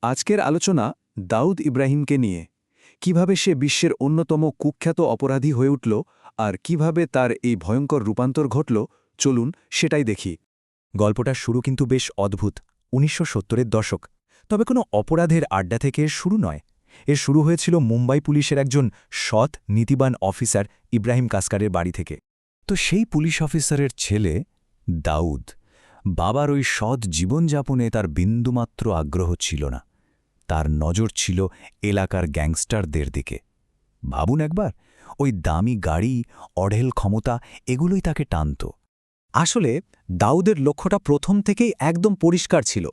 আজকের আলোচনা দাউদ ইব্রাহিমকে নিয়ে কিভাবে সে বিশ্বের অন্যতম কুখ্যাত অপরাধী হয়ে উঠল আর কিভাবে তার এই ভয়ঙ্কর রূপান্তর ঘটল চলুন সেটাই দেখি। গল্পটার শুরু কিন্তু বেশ অদ্ভুত। ১৯৭০-এর দশক। তবে কোনো অপরাধের আড্ডা থেকে শুরু নয়। এর শুরু হয়েছিল মুম্বাই পুলিশের একজন সৎ নীতিবান অফিসার ইব্রাহিম কাসকারের বাড়ি থেকে। তো সেই পুলিশ অফিসারের ছেলে দাউদ, বাবার ওই সৎ জীবনযাপনে তার বিন্দুমাত্র আগ্রহ ছিল না। তার নজর ছিল এলাকার গ্যাংস্টারদের দিকে। ভাবুন একবার, ওই দামি গাড়ি, অঢেল ক্ষমতা, এগুলোই তাকে টানত। আসলে দাউদের লক্ষ্যটা প্রথম থেকেই একদম পরিষ্কার ছিল।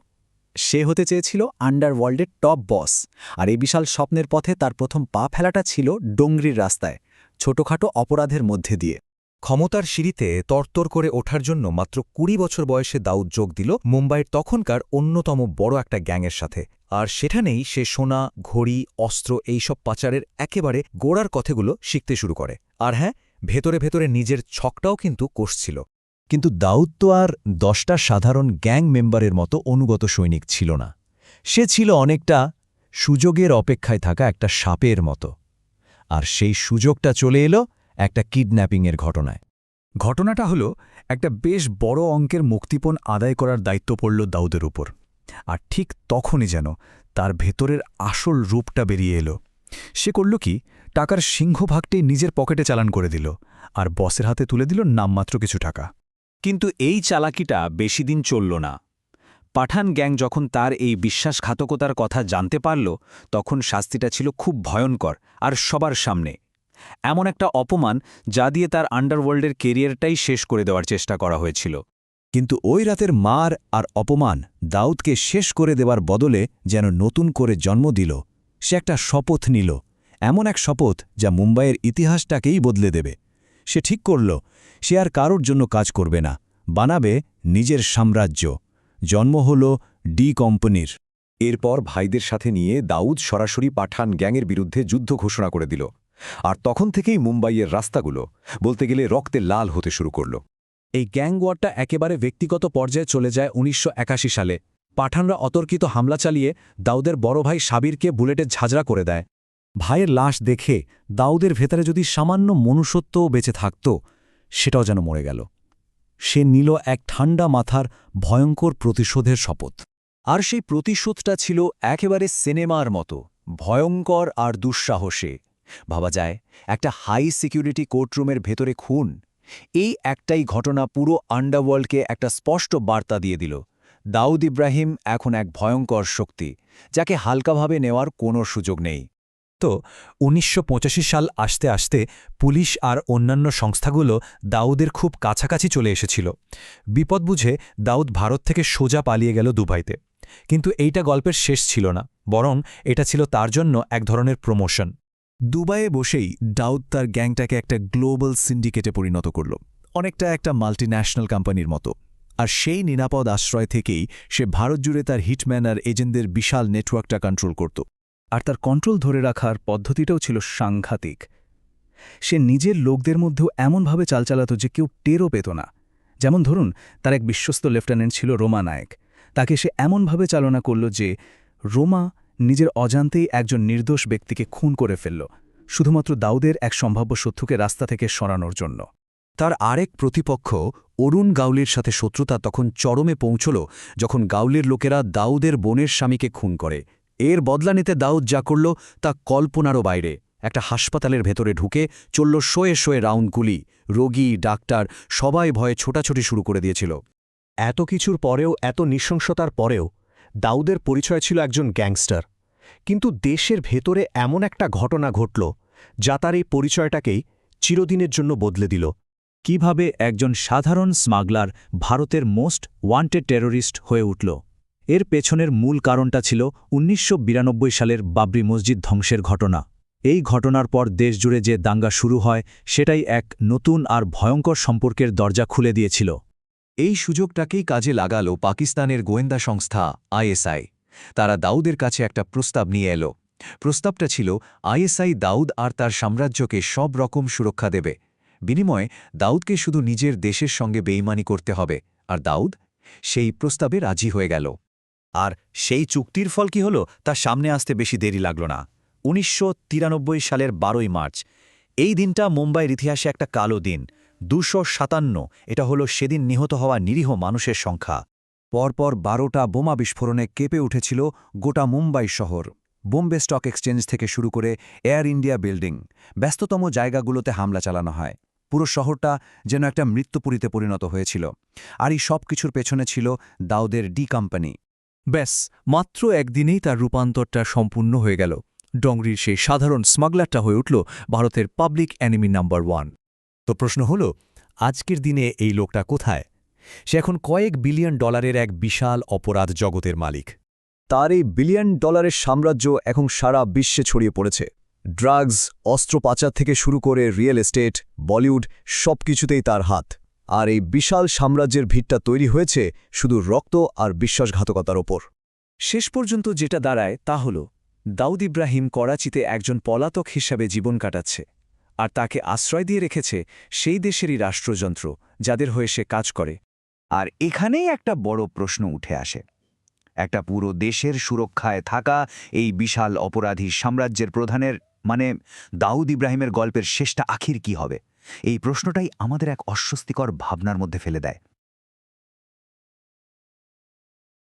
সে হতে চেয়েছিল আন্ডারওয়ার্ল্ডের টপ বস, আর এই বিশাল স্বপ্নের পথে তার প্রথম পা ফেলাটা ছিল ডোংরির রাস্তায়, ছোটখাটো অপরাধের মধ্যে দিয়ে। ক্ষমতার সিঁড়িতে তরতর করে ওঠার জন্য মাত্র ২০ বছর বয়সে দাউদ যোগ দিল মুম্বাইয়ের তখনকার অন্যতম বড় একটা গ্যাংয়ের সাথে। আর সেখানেই সে সোনা, ঘড়ি, অস্ত্র এইসব পাচারের একেবারে গোড়ার কথাগুলো শিখতে শুরু করে। আর হ্যাঁ, ভেতরে ভেতরে নিজের ছকটাও কিন্তু কষছিল। কিন্তু দাউদ তো আর ১০টা সাধারণ গ্যাং মেম্বারের মতো অনুগত সৈনিক ছিল না। সে ছিল অনেকটা সুযোগের অপেক্ষায় থাকা একটা সাপের মতো। আর সেই সুযোগটা চলে এলো একটা কিডন্যাপিংয়ের ঘটনায়। ঘটনাটা হলো একটা বেশ বড় অঙ্কের মুক্তিপণ আদায় করার দায়িত্ব পড়ল দাউদের উপর। আর ঠিক তখনই যেন তার ভেতরের আসল রূপটা বেরিয়ে এলো। সে করল কি, টাকার সিংহভাগটাই নিজের পকেটে চালান করে দিল আর বসের হাতে তুলে দিল নামমাত্র কিছু টাকা। কিন্তু এই চালাকিটা বেশি দিন চলল না। পাঠান গ্যাং যখন তার এই বিশ্বাসঘাতকতার কথা জানতে পারল, তখন শাস্তিটা ছিল খুব ভয়ঙ্কর আর সবার সামনে। এমন একটা অপমান যা দিয়ে তার আন্ডারওয়ার্ল্ডের কেরিয়ারটাই শেষ করে দেওয়ার চেষ্টা করা হয়েছিল। কিন্তু ওই রাতের মার আর অপমান দাউদকে শেষ করে দেওয়ার বদলে যেন নতুন করে জন্ম দিল। সে একটা শপথ নিল, এমন এক শপথ যা মুম্বাইয়ের ইতিহাসটাকেই বদলে দেবে। সে ঠিক করল, সে আর কারোর জন্য কাজ করবে না, বানাবে নিজের সাম্রাজ্য। জন্ম হল ডি কোম্পানির। এরপর ভাইদের সাথে নিয়ে দাউদ সরাসরি পাঠান গ্যাংয়ের বিরুদ্ধে যুদ্ধ ঘোষণা করে দিল। আর তখন থেকেই মুম্বাইয়ের রাস্তাগুলো বলতে গেলে রক্তে লাল হতে শুরু করল। এই গ্যাং ওয়ারটা একেবারে ব্যক্তিগত পর্যায়ে চলে যায় ১৯৮১ সালে। পাঠানরা অতর্কিত হামলা চালিয়ে দাউদের বড় ভাই সাবিরকে বুলেটে ঝাঁঝরা করে দেয়। ভাইয়ের লাশ দেখে দাউদের ভেতরে যদি সামান্য মনুষ্যত্বও বেঁচে থাকত, সেটাও যেন মরে গেল। সে নিল এক ঠান্ডা মাথার ভয়ঙ্কর প্রতিশোধের শপথ। আর সেই প্রতিশোধটা ছিল একেবারে সিনেমার মতো, ভয়ঙ্কর আর দুঃসাহসে। ভাবা যায়, একটা হাই সিকিউরিটি কোর্টরুমের ভেতরে খুন। এই একটাই ঘটনা পুরো আন্ডারওয়ার্ল্ডকে একটা স্পষ্ট বার্তা দিয়ে দিল, দাউদ ইব্রাহিম এখন এক ভয়ঙ্কর শক্তি, যাকে হালকাভাবে নেওয়ার কোনো সুযোগ নেই। তো ১৯৮৫ সাল আসতে আসতে পুলিশ আর অন্যান্য সংস্থাগুলো দাউদের খুব কাছাকাছি চলে এসেছিল। বিপদ বুঝে দাউদ ভারত থেকে সোজা পালিয়ে গেল দুবাইতে। কিন্তু এইটা গল্পের শেষ ছিল না, বরং এটা ছিল তার জন্য এক ধরনের প্রমোশন। দুবাইয়ে বসেই দাউদ তার গ্যাংটাকে একটা গ্লোবাল সিন্ডিকেটে পরিণত করল, অনেকটা একটা মাল্টিন্যাশনাল কোম্পানির মতো। আর সেই নিরাপদ আশ্রয় থেকেই সে ভারত জুড়ে তার হিটম্যান আর এজেন্টদের বিশাল নেটওয়ার্কটা কন্ট্রোল করত। আর তার কন্ট্রোল ধরে রাখার পদ্ধতিটাও ছিল সাংঘাতিক। সে নিজের লোকদের মধ্যেও এমনভাবে চাল চালাত যে কেউ টেরও পেত না। যেমন ধরুন, তার এক বিশ্বস্ত লেফটেন্যান্ট ছিল রোমা নায়েক। তাকে সে এমনভাবে চালনা করল যে রোমা নিজের অজান্তেই একজন নির্দোষ ব্যক্তিকে খুন করে ফেলল, শুধুমাত্র দাউদের এক সম্ভাব্য শত্রুকে রাস্তা থেকে সরানোর জন্য। তার আরেক প্রতিপক্ষ অরুণ গাউলির সাথে শত্রুতা তখন চরমে পৌঁছল যখন গাউলির লোকেরা দাউদের বোনের স্বামীকে খুন করে। এর বদলা নিতে দাউদ যা করল তা কল্পনারও বাইরে। একটা হাসপাতালের ভেতরে ঢুকে চলল শোয়ে শোয়ে রাউন্ড গুলি। রোগী, ডাক্তার সবাই ভয়ে ছোটাছুটি শুরু করে দিয়েছিল। এত কিছুর পরেও, এত নৃশংসতার পরেও দাউদের পরিচয় ছিল একজন গ্যাংস্টার। কিন্তু দেশের ভেতরে এমন একটা ঘটনা ঘটল যা তার এই পরিচয়টাকেই চিরদিনের জন্য বদলে দিল। কিভাবে একজন সাধারণ স্মাগলার ভারতের মোস্ট ওয়ান্টেড টেররিস্ট হয়ে উঠল? এর পেছনের মূল কারণটা ছিল ১৯৯২ সালের বাবরি মসজিদ ধ্বংসের ঘটনা। এই ঘটনার পর দেশজুড়ে যে দাঙ্গা শুরু হয়, সেটাই এক নতুন আর ভয়ঙ্কর সম্পর্কের দরজা খুলে দিয়েছিল। এই সুযোগটাকেই কাজে লাগালো পাকিস্তানের গোয়েন্দা সংস্থা আইএসআই। তারা দাউদের কাছে একটা প্রস্তাব নিয়ে এলো। প্রস্তাবটা ছিল আইএসআই দাউদ আর তার সাম্রাজ্যকে সব রকম সুরক্ষা দেবে। বিনিময়ে দাউদকে শুধু নিজের দেশের সঙ্গে বেইমানি করতে হবে, আর দাউদ সেই প্রস্তাবে রাজি হয়ে গেল। আর সেই চুক্তির ফল কি হলো তা সামনে আসতে বেশি দেরি লাগল না। ১৯৯৩ সালের ১২ই মার্চ। এই দিনটা মুম্বাইয়ের ইতিহাসে একটা কালো দিন। ২৫৭, এটা হলো সেদিন নিহত হওয়া নিরীহ মানুষের সংখ্যা। পরপর ১২টা বোমা বিস্ফোরণে কেঁপে উঠেছিল গোটা মুম্বাই শহর। বোম্বে স্টক এক্সচেঞ্জ থেকে শুরু করে এয়ার ইন্ডিয়া বিল্ডিং, ব্যস্ততম জায়গাগুলোতে হামলা চালানো হয়। পুরো শহরটা যেন একটা মৃত্যুপুরীতে পরিণত হয়েছিল। আর এই সব কিছুর পেছনে ছিল দাউদের ডি কোম্পানি। ব্যাস, মাত্র একদিনেই তার রূপান্তরটা সম্পূর্ণ হয়ে গেল। ডংরির সেই সাধারণ স্মাগলারটা হয়ে উঠল ভারতের পাবলিক এনিমি নাম্বার 1। তো প্রশ্ন হলো, আজকের দিনে এই লোকটা কোথায়? সে এখন কয়েক বিলিয়ন ডলারের এক বিশাল অপরাধ জগতের মালিক। তার এই বিলিয়ন ডলারের সাম্রাজ্য এখন সারা বিশ্বে ছড়িয়ে পড়েছে। ড্রাগস, অস্ত্র পাচার থেকে শুরু করে রিয়েল এস্টেট, বলিউড, সবকিছুতেই তার হাত। আর এই বিশাল সাম্রাজ্যের ভিতটা তৈরি হয়েছে শুধু রক্ত আর বিশ্বাসঘাতকতার ওপর। শেষ পর্যন্ত যেটা দাঁড়ায় তা হল, দাউদ ইব্রাহিম করাচিতে একজন পলাতক হিসাবে জীবন কাটাচ্ছে, আর তাকে আশ্রয় দিয়ে রেখেছে সেই দেশেরই রাষ্ট্রযন্ত্র যাদের হয়ে সে কাজ করে। আর এখানেই একটা বড় প্রশ্ন উঠে আসে, একটা পুরো দেশের সুরক্ষায় থাকা এই বিশাল অপরাধী সাম্রাজ্যের প্রধানের মানে দাউদ ইব্রাহিমের গল্পের শেষটা আখির কি হবে? এই প্রশ্নটাই আমাদের এক অস্বস্তিকর ভাবনার মধ্যে ফেলে দেয়।